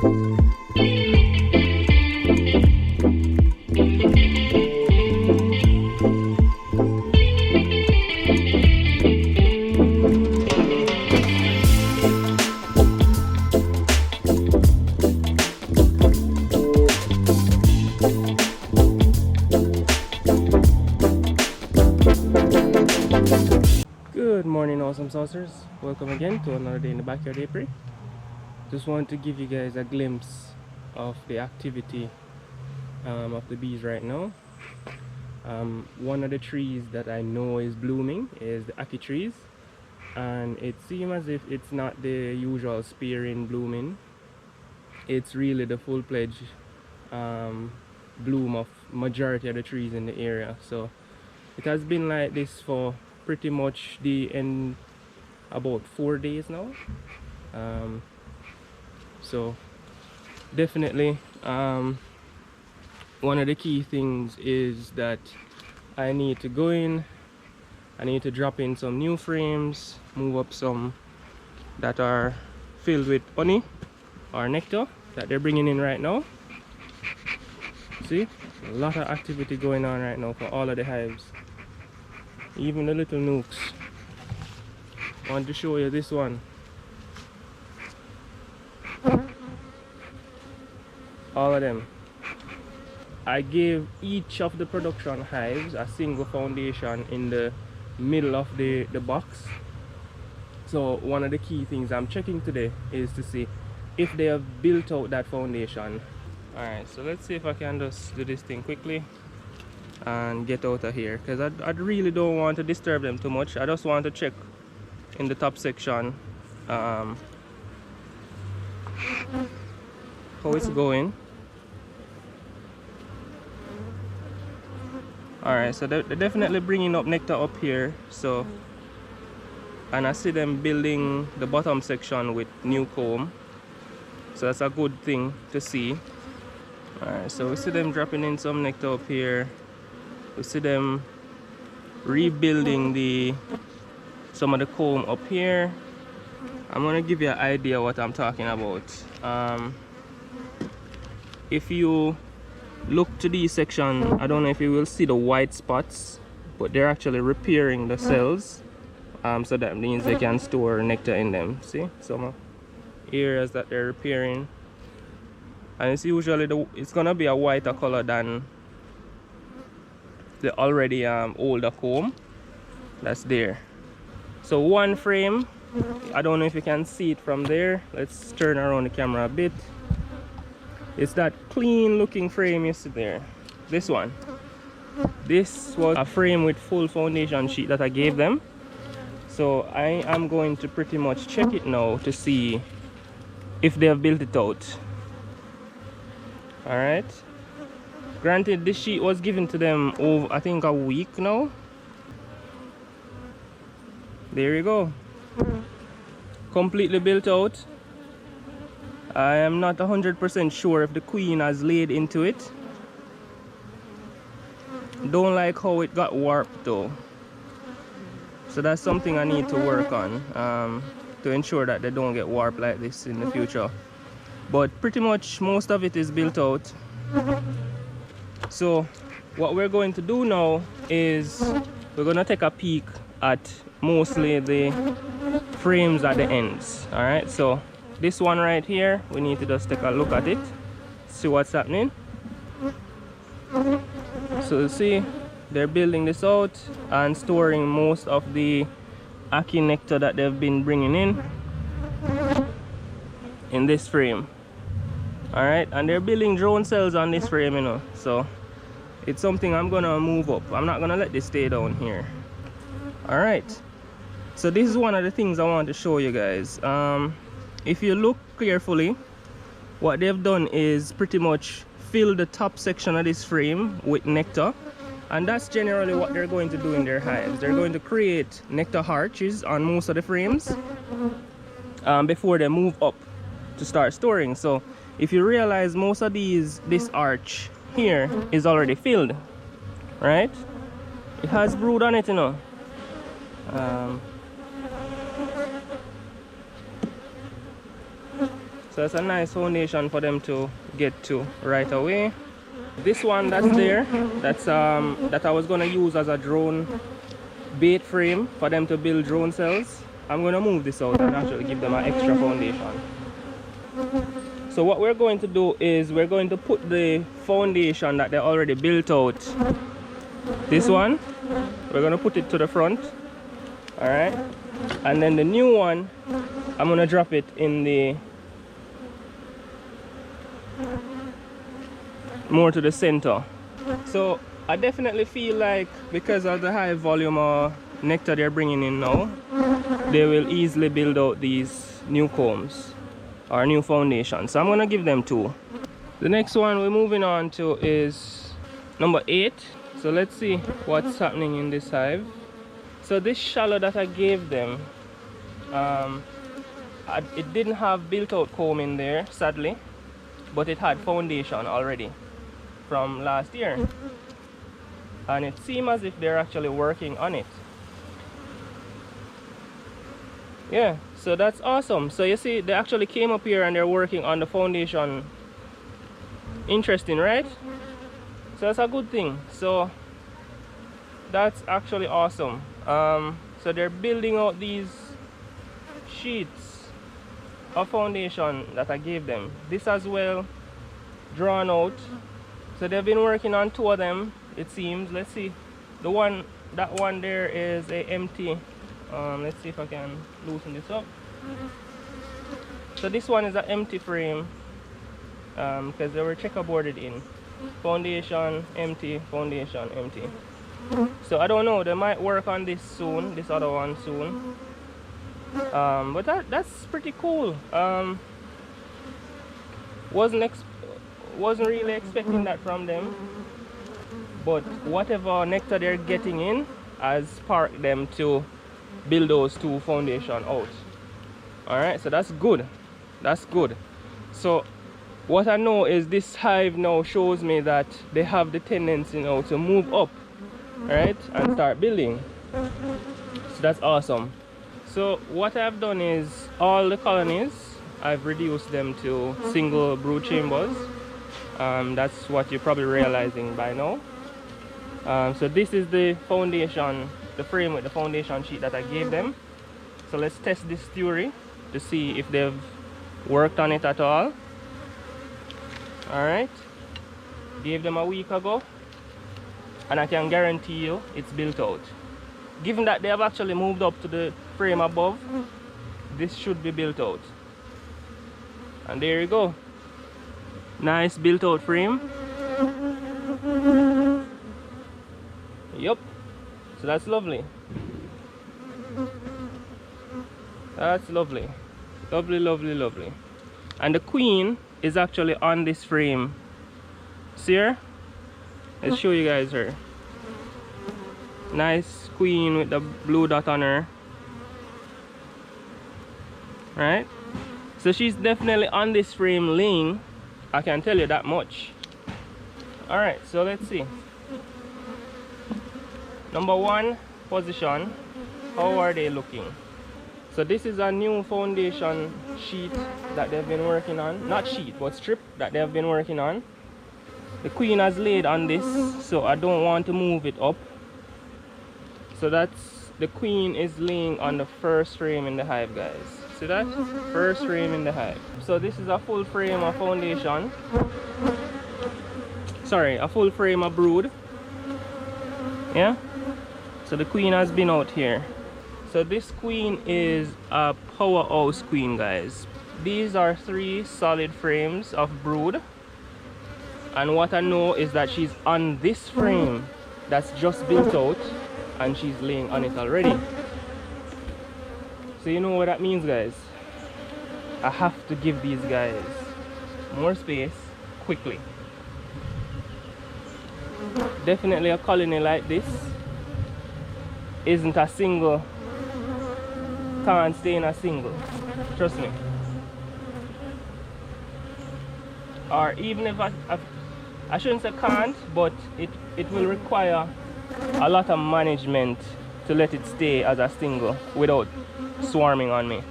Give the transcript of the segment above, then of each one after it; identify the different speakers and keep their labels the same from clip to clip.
Speaker 1: Good morning, awesome saucers. Welcome again to another day in the backyard apiary. Just want to give you guys a glimpse of the activity of the bees right now. One of the trees that I know is blooming is the ackee trees, and it seems as if it's not the usual spearing blooming. It's really the full-fledged bloom of majority of the trees in the area. So it has been like this for pretty much the end, about 4 days now. So definitely one of the key things is that I need to go in, I need to drop in some new frames, move up some that are filled with honey or nectar that they're bringing in right now. See, a lot of activity going on right now for all of the hives, even the little nooks. I want to show you this one. All of them. I gave each of the production hives a single foundation in the middle of the box. So one of the key things I'm checking today is to see if they have built out that foundation. Alright, so let's see if I can just do this thing quickly and get out of here, because I really don't want to disturb them too much. I just want to check in the top section how it's going. Alright, so they're definitely bringing up nectar up here, so, and I see them building the bottom section with new comb, so that's a good thing to see. Alright, so we see them dropping in some nectar up here. We see them rebuilding some of the comb up here. I'm gonna give you an idea what I'm talking about. If you look to these sections, I don't know if you will see the white spots, but they're actually repairing the cells. So that means they can store nectar in them. See some areas that they're repairing, and it's usually it's gonna be a whiter color than the already older comb that's there. So one frame, I don't know if you can see it from there. Let's turn around the camera a bit. It's that clean looking frame you see there. This one. This was a frame with full foundation sheet that I gave them. So I am going to pretty much check it now to see if they have built it out. Alright. Granted, this sheet was given to them over, I think, a week now. There you go. Completely built out. I am not 100% sure if the queen has laid into it. Don't like how it got warped though. So that's something I need to work on to ensure that they don't get warped like this in the future. But pretty much most of it is built out. So what we're going to do now is we're going to take a peek at mostly the frames at the ends. Alright, so this one right here, we need to just take a look at it, see what's happening. So you see they're building this out and storing most of the ackee nectar that they've been bringing in this frame. Alright, and they're building drone cells on this frame, you know, so it's something I'm gonna move up. I'm not gonna let this stay down here. Alright, so this is one of the things I want to show you guys. If you look carefully, what they've done is pretty much fill the top section of this frame with nectar, and that's generally what they're going to do in their hives. They're going to create nectar arches on most of the frames before they move up to start storing. So if you realize, most of this arch here is already filled, right? It has brood on it, you know. So it's a nice foundation for them to get to right away. This one that's there, that's that I was gonna use as a drone bait frame for them to build drone cells. I'm gonna move this out and actually give them an extra foundation. So what we're going to do is we're going to put the foundation that they already built out, this one, we're going to put it to the front, all right, and then the new one I'm going to drop it in the more to the center. So I definitely feel like because of the high volume of nectar they're bringing in now, they will easily build out these new combs or new foundations. So I'm gonna give them 2. The next one we're moving on to is number 8. So let's see what's happening in this hive. So this shallow that I gave them, it didn't have built out comb in there, sadly, but it had foundation already from last year, and it seems as if they're actually working on it. Yeah, so that's awesome. So you see, they actually came up here and they're working on the foundation. Interesting, right? So that's a good thing. So that's actually awesome. So they're building out these sheets of foundation that I gave them. This as well, drawn out. So they've been working on 2 of them, it seems. Let's see. That one there is a empty. Let's see if I can loosen this up. So this one is an empty frame because they were checkerboarded in. Foundation empty, foundation empty. So I don't know, they might work on this soon, this other one soon. But that's pretty cool. Wasn't really expecting that from them, but whatever nectar they're getting in has sparked them to build those 2 foundation out. All right, so that's good. That's good. So what I know is this hive now shows me that they have the tendency now to move up, right, and start building. So that's awesome. So what I've done is all the colonies, I've reduced them to single brood chambers. That's what you're probably realizing by now. So this is the foundation, the frame with the foundation sheet that I gave them. So let's test this theory to see if they've worked on it at all. Alright, gave them a week ago, and I can guarantee you it's built out. Given that they have actually moved up to the frame above, this should be built out. And there you go, nice built out frame. Yup, so that's lovely. That's lovely. Lovely, lovely, lovely. And the queen is actually on this frame. See her? Let's show you guys her. Nice queen with the blue dot on her. Right? So she's definitely on this frame laying. I can tell you that much. Alright, so let's see. Number 1 position. How are they looking? So this is a new foundation sheet that they've been working on. Not sheet, but strip that they've been working on. The queen has laid on this, so I don't want to move it up. So that's, the queen is laying on the first frame in the hive, guys. See that? First frame in the hive. So this is a full frame of foundation. Sorry, a full frame of brood. Yeah? So the queen has been out here. So this queen is a powerhouse queen, guys. These are 3 solid frames of brood. And what I know is that she's on this frame that's just built out, and she's laying on it already. So you know what that means, guys. I have to give these guys more space quickly. Definitely a colony like this isn't a single, can't stay in a single, trust me. Or even if I shouldn't say can't, but it will require a lot of management to let it stay as a single without swarming on me.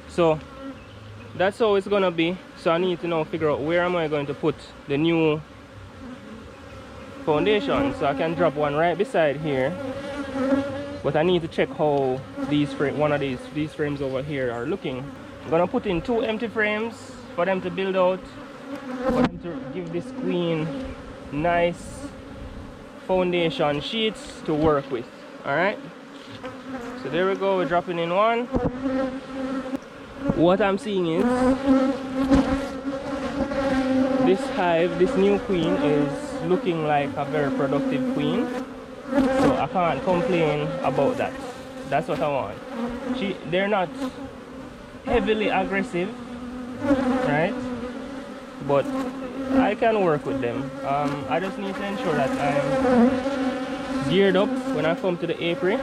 Speaker 1: So that's how it's gonna be. So I need to now figure out where am I going to put the new foundation. So I can drop one right beside here, but I need to check how these these frames over here are looking. I'm gonna put in 2 empty frames for them to build out, for them to give this queen nice foundation sheets to work with. All right, so there we go, we're dropping in one. What I'm seeing is this hive, this new queen is looking like a very productive queen, so I can't complain about that. That's what I want. They're not heavily aggressive, right? But I can work with them. I just need to ensure that I'm geared up when I come to the apiary.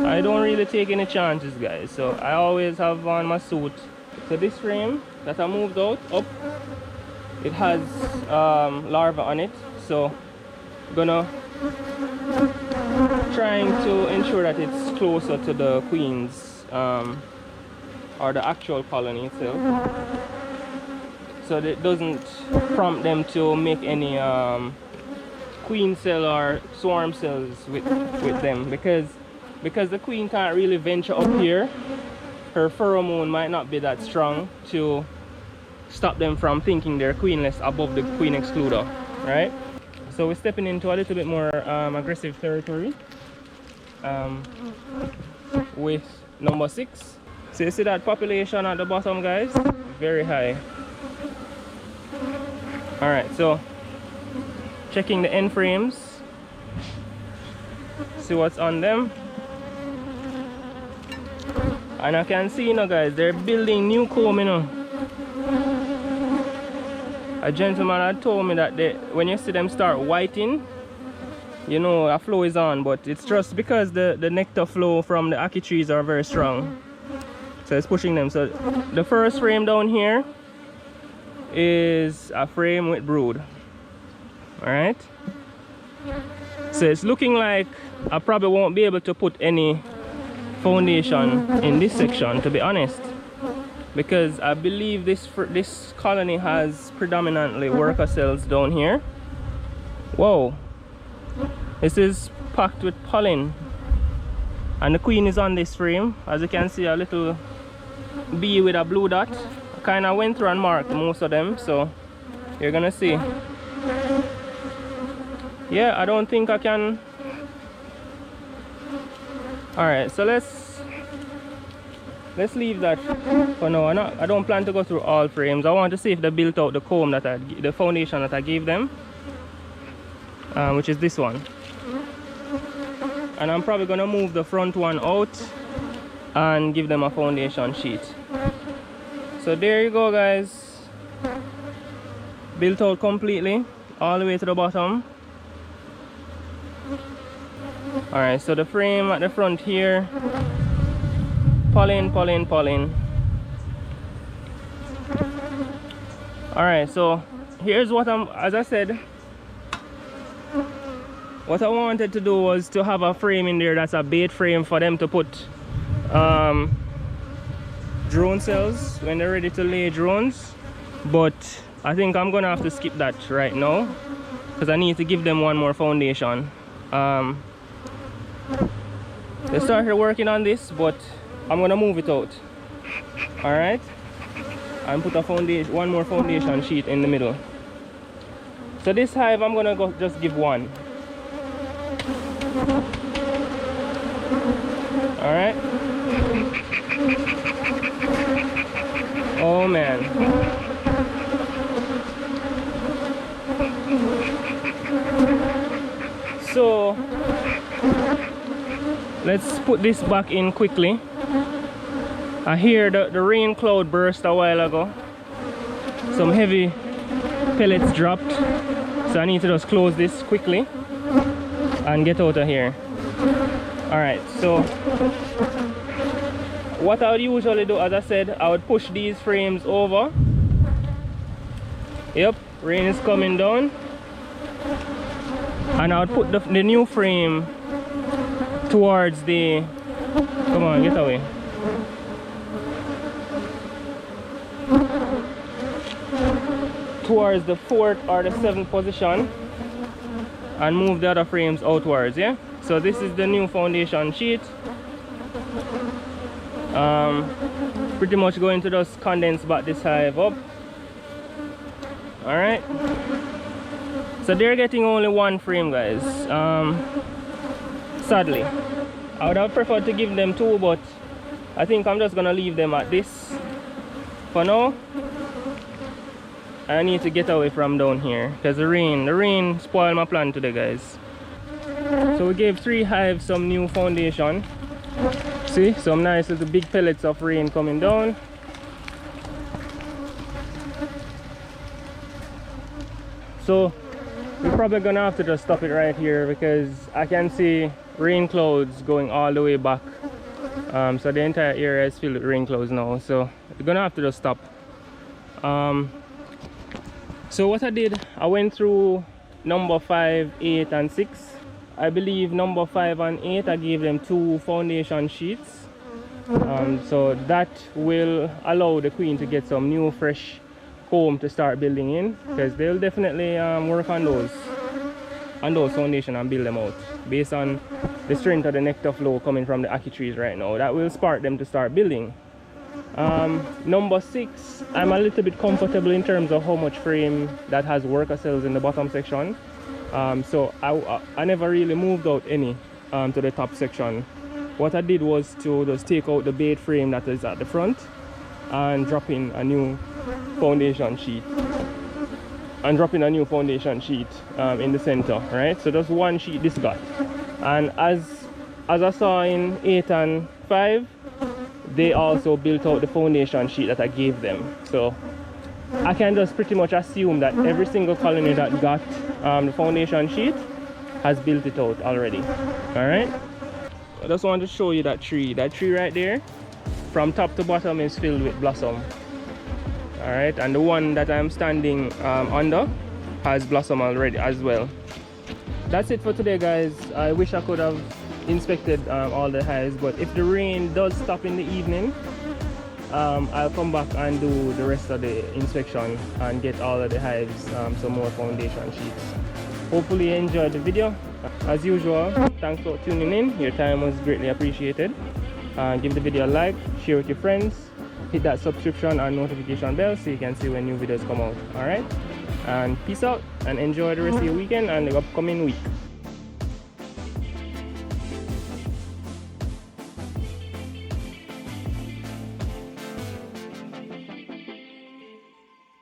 Speaker 1: I don't really take any chances, guys, so I always have on my suit. So this frame that I moved out up, it has larvae on it, so I'm gonna trying to ensure that it's closer to the queens or the actual colony itself, so that it doesn't prompt them to make any queen cell or swarm cells with them, because the queen can't really venture up here. Her pheromone might not be that strong to stop them from thinking they're queenless above the queen excluder, right? So we're stepping into a little bit more aggressive territory with number 6. So you see that population at the bottom, guys? Very high. All right, so checking the end frames, see what's on them. And I can see, you know, guys, they're building new comb, you know. A gentleman had told me that when you see them start whiting, you know a flow is on, but it's just because the nectar flow from the ackee trees are very strong, so it's pushing them. So the first frame down here is a frame with brood. All right, so it's looking like I probably won't be able to put any foundation in this section, to be honest, because I believe this colony has predominantly worker cells down here. Whoa, this is packed with pollen, and the queen is on this frame. As you can see, a little bee with a blue dot. I kind of went through and marked most of them, so you're gonna see. Yeah, I don't think I can. All right, so let's leave that for now. I don't plan to go through all frames. I want to see if they built out the comb the foundation that I gave them, which is this one. And I'm probably gonna move the front one out and give them a foundation sheet. So there you go, guys. Built out completely all the way to the bottom. All right, so the frame at the front here, pollen. All right, so here's what as I said, what I wanted to do was to have a frame in there that's a bait frame for them to put drone cells when they're ready to lay drones, but I think I'm gonna have to skip that right now because I need to give them one more foundation. They started working on this, but I'm gonna move it out. All right, and put one more foundation sheet in the middle. So this hive, I'm gonna just give one. All right. Oh man. So let's put this back in quickly. I hear the rain cloud burst a while ago. Some heavy pellets dropped, so I need to just close this quickly and get out of here. All right, so what I would usually do, as I said, I would push these frames over. Yep, rain is coming down. And I would put the new frame towards the, come on, get away. towards the 4th or the 7th position and move the other frames outwards. Yeah, so this is the new foundation sheet. Pretty much going to just condense back this hive up. All right, so they're getting only one frame, guys. Sadly, I would have preferred to give them two, but I think I'm just gonna leave them at this for now. I need to get away from down here because the rain spoiled my plan today, guys. So we gave 3 hives some new foundation. See, some nice little big pellets of rain coming down. So we're probably gonna have to just stop it right here because I can see rain clouds going all the way back. So the entire area is filled with rain clouds now, so we're gonna have to just stop. So what I did, I went through number 5, 8 and 6. I believe number 5 and 8 I gave them 2 foundation sheets, so that will allow the queen to get some new fresh comb to start building in, because they'll definitely work on those foundation and build them out based on the strength of the nectar flow coming from the ackee trees right now. That will spark them to start building. Number 6, I'm a little bit comfortable in terms of how much frame that has worker cells in the bottom section. So I never really moved out any to the top section. What I did was to just take out the bait frame that is at the front and drop in a new foundation sheet. In the center, right? So just one sheet this got. And as I saw in 8 and 5, they also built out the foundation sheet that I gave them. So I can just pretty much assume that every single colony that got the foundation sheet has built it out already. Alright, I just want to show you that tree right there, from top to bottom is filled with blossom. Alright, and the one that I'm standing under has blossom already as well. That's it for today, guys. I wish I could have inspected all the hives, but if the rain does stop in the evening, I'll come back and do the rest of the inspection and get all of the hives some more foundation sheets. Hopefully you enjoyed the video. As usual, thanks for tuning in. Your time was greatly appreciated. Give the video a like, share with your friends, hit that subscription and notification bell so you can see when new videos come out. Alright, and peace out and enjoy the rest of your weekend and the upcoming week.